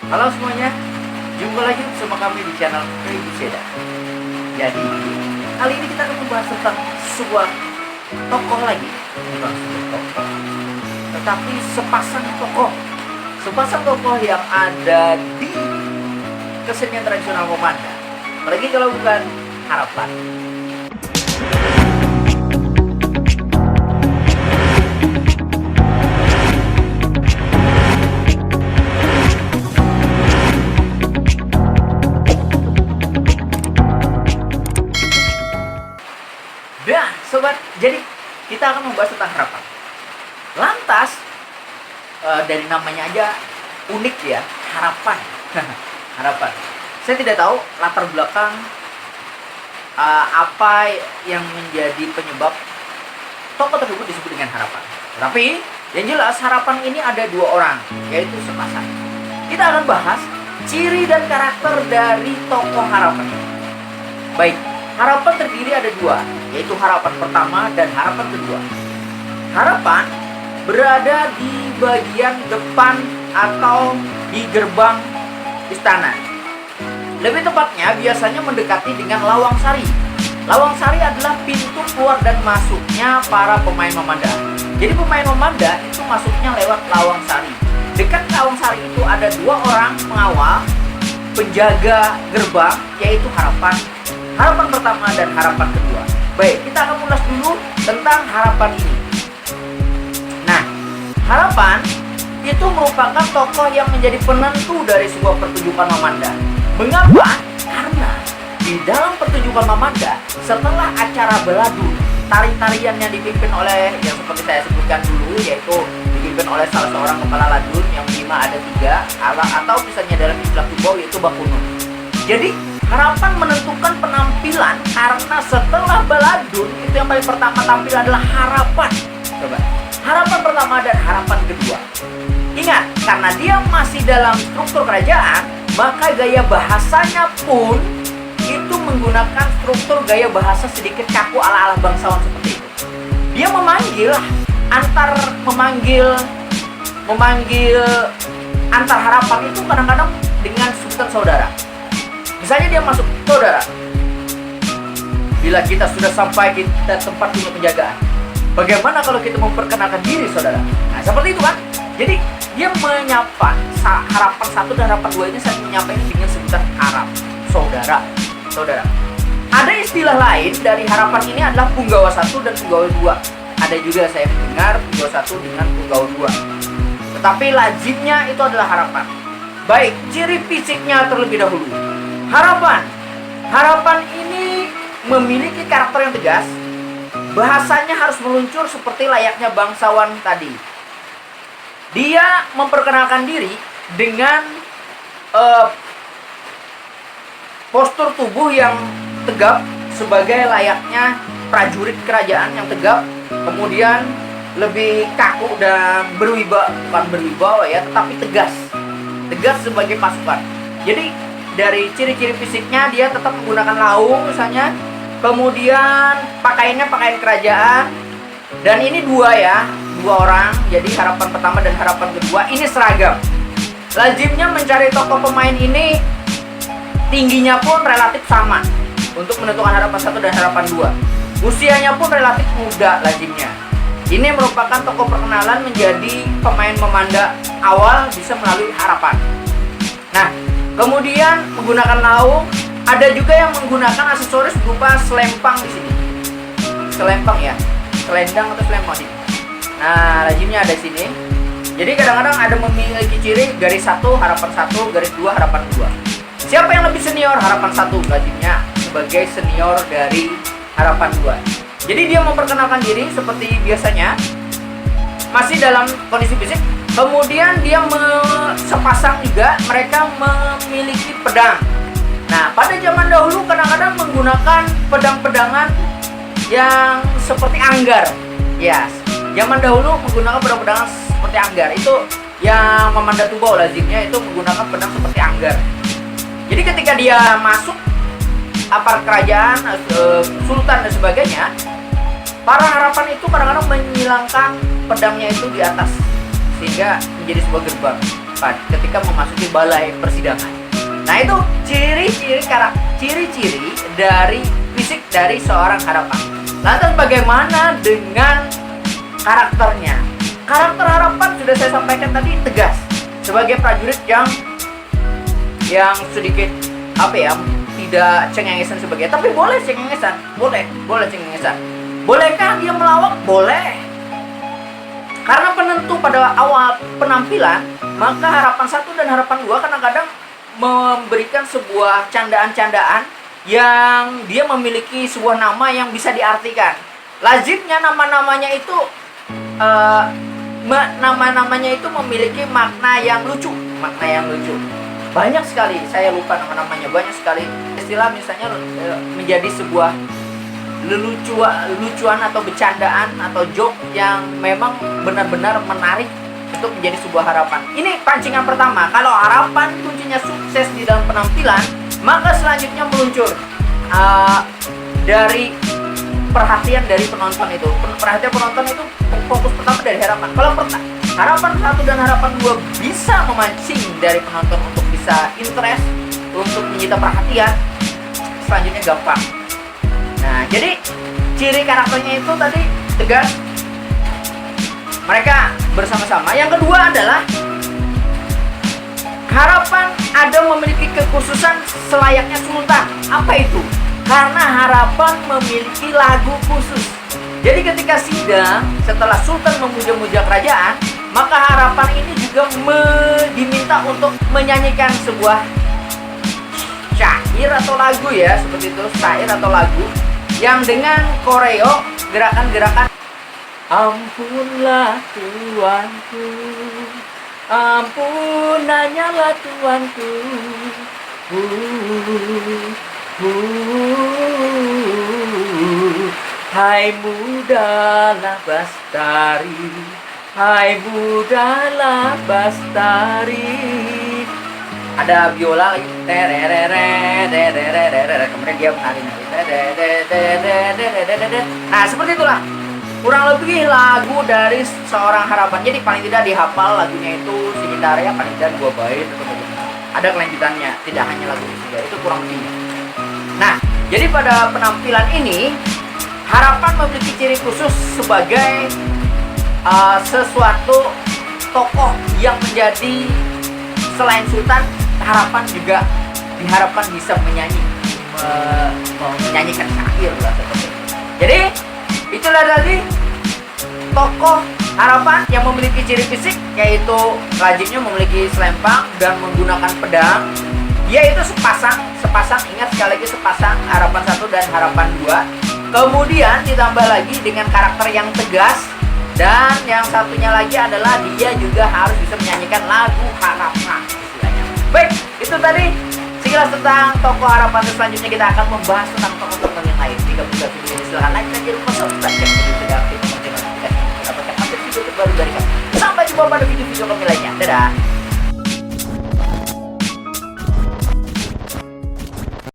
Halo semuanya, jumpa lagi bersama kami di channel Baby Seda. Jadi, kali ini kita akan membahas tentang sebuah tokoh lagi. Bukan sebuah tokoh, tetapi sepasang tokoh yang ada di kesenian tradisional Mamanda. Apalagi kalau bukan Harapan. Nah, sobat, jadi kita akan membahas tentang Harapan. Lantas, dari namanya aja unik ya, Harapan. Harapan. Saya tidak tahu latar belakang apa yang menjadi penyebab tokoh tersebut disebut dengan Harapan. Tapi yang jelas Harapan ini ada dua orang, yaitu sepasang. Kita akan bahas ciri dan karakter dari tokoh Harapan. Baik, Harapan terdiri ada dua, yaitu Harapan pertama dan Harapan kedua. Harapan berada di bagian depan atau di gerbang istana. Lebih tepatnya biasanya mendekati dengan Lawang Sari. Lawang Sari adalah pintu keluar dan masuknya para pemain Mamanda. Jadi pemain Mamanda itu masuknya lewat Lawang Sari. Dekat Lawang Sari itu ada dua orang pengawal, penjaga gerbang, yaitu Harapan pertama dan Harapan kedua. Baik, kita akan ulas dulu tentang Harapan ini. Nah, Harapan itu merupakan tokoh yang menjadi penentu dari sebuah pertunjukan Mamanda. Mengapa? Karena di dalam pertunjukan Mamanda, setelah acara Baladun, tari-tarian yang dipimpin oleh, yang seperti saya sebutkan dulu, yaitu dipimpin oleh salah seorang kepala ladun, yang lima ada tiga, atau misalnya dalam istilah Tubau yaitu Bakunun. Jadi Harapan menentukan penampilan karena setelah Baladun itu yang paling pertama tampil adalah Harapan. Coba, Harapan pertama dan Harapan kedua. Ingat, karena dia masih dalam struktur kerajaan, maka gaya bahasanya pun itu menggunakan struktur gaya bahasa sedikit kaku ala-ala bangsawan seperti itu. Dia memanggil antar Harapan itu kadang-kadang dengan sebutan saudara. Misalnya dia masuk, saudara, bila kita sudah sampai di tempat punya penjagaan, bagaimana kalau kita memperkenalkan diri, saudara? Nah, seperti itu kan. Jadi dia menyapa Harapan satu dan Harapan dua ini, saya menyapa ini dengan sebutan Harap, saudara. Ada istilah lain dari Harapan ini adalah Punggawa satu dan Punggawa dua. Ada juga saya mendengar Punggawa satu dengan Punggawa dua. Tetapi lazimnya itu adalah Harapan. Baik, ciri fisiknya terlebih dahulu. Harapan ini memiliki karakter yang tegas. Bahasanya harus meluncur seperti layaknya bangsawan tadi. Dia memperkenalkan diri dengan postur tubuh yang tegap sebagai layaknya prajurit kerajaan yang tegap. Kemudian lebih kaku dan bukan berwibawa ya, tetapi tegas sebagai pasukan. Jadi dari ciri-ciri fisiknya dia tetap menggunakan laung misalnya, kemudian pakaiannya pakaian kerajaan, dan ini dua orang, jadi Harapan pertama dan Harapan kedua ini seragam. Lazimnya mencari tokoh pemain ini tingginya pun relatif sama untuk menentukan Harapan satu dan Harapan dua. Usianya pun relatif muda lazimnya. Ini merupakan tokoh perkenalan menjadi pemain Mamanda awal bisa melalui Harapan. Nah, kemudian menggunakan laung, ada juga yang menggunakan aksesoris berupa selempang di sini. Selempang ya, selendang atau selempang sini. Nah, lazimnya ada di sini. Jadi kadang-kadang ada memiliki ciri garis 1 Harapan 1, garis 2 Harapan 2. Siapa yang lebih senior? Harapan 1 lazimnya sebagai senior dari Harapan 2. Jadi dia memperkenalkan diri seperti biasanya, masih dalam kondisi fisik. Kemudian dia sepasang juga mereka memiliki pedang. Nah, pada zaman dahulu kadang-kadang menggunakan pedang-pedangan yang seperti anggar. Ya, zaman dahulu menggunakan pedang-pedangan seperti anggar. Itu yang Mamanda Tubau lazimnya itu menggunakan pedang seperti anggar. Jadi ketika dia masuk aparat kerajaan, sultan dan sebagainya, para Harapan itu kadang-kadang menyilangkan pedangnya itu di atas, sehingga menjadi sebuah gerbang. ketika memasuki balai persidangan. Nah, itu ciri-ciri dari fisik dari seorang harapan. Lantas bagaimana dengan karakternya? Karakter harapan sudah saya sampaikan tadi, tegas. Sebagai prajurit yang sedikit tidak cengengesan sebagainya. Tapi boleh cengengesan, boleh cengengesan. Bolehkah dia melawak? Boleh. Karena penentu pada awal penampilan, maka harapan 1 dan harapan 2 kadang-kadang memberikan sebuah candaan-candaan yang dia memiliki sebuah nama yang bisa diartikan. Lazimnya nama-namanya itu memiliki makna yang lucu. Banyak sekali, saya lupa nama-namanya, banyak sekali istilah misalnya menjadi sebuah lucuan atau bercandaan atau joke yang memang benar-benar menarik untuk menjadi sebuah harapan. Ini pancingan pertama. Kalau harapan kuncinya sukses di dalam penampilan, maka selanjutnya meluncur dari perhatian dari penonton itu. Perhatian penonton itu fokus pertama dari harapan. Kalau harapan 1 dan harapan 2 bisa memancing dari penonton untuk bisa interest, untuk menyita perhatian, selanjutnya gampang. Nah, jadi ciri karakternya itu tadi tegas, mereka bersama-sama. Yang kedua adalah harapan ada memiliki kekhususan selayaknya sultan. Apa itu? Karena harapan memiliki lagu khusus. Jadi ketika sidang, setelah sultan memuja-muja kerajaan, maka harapan ini juga diminta untuk menyanyikan sebuah syair atau lagu, ya, seperti itu, syair atau lagu yang dengan koreo gerakan-gerakan. Ampunlah Tuanku, ampunannya Tuanku, hai mudalah Bastari, hai mudalah Bastari. Ada biola lagi, kemudian dia menari. Nah, seperti itulah kurang lebih lagu dari seorang harapan. Jadi paling tidak dihafal lagunya itu sekitar ya paling tidak 2 bait atau bagaimana. Ada kelanjutannya, tidak hanya lagu itu, itu kurang lebihnya. Nah, jadi pada penampilan ini harapan memiliki ciri khusus sebagai sesuatu tokoh yang menjadi selain sultan, harapan juga diharapkan bisa menyanyikan syair lah seperti itu. Jadi itulah tadi tokoh harapan yang memiliki ciri fisik, yaitu lazimnya memiliki selempang dan menggunakan pedang. Yaitu sepasang, ingat sekali lagi, sepasang harapan 1 dan harapan 2. Kemudian ditambah lagi dengan karakter yang tegas, dan yang satunya lagi adalah dia juga harus bisa menyanyikan lagu harapan istilahnya. Baik, itu tadi sekilas tentang tokoh harapan. Selanjutnya kita akan membahas tentang tokoh-tokoh yang lain. Jika sudah video ini silahkan like dan jangan lupa subscribe dan tidak aktif mendapatkan update video terbaru dari kami. Sampai jumpa pada video-video kami lainnya. Dadah.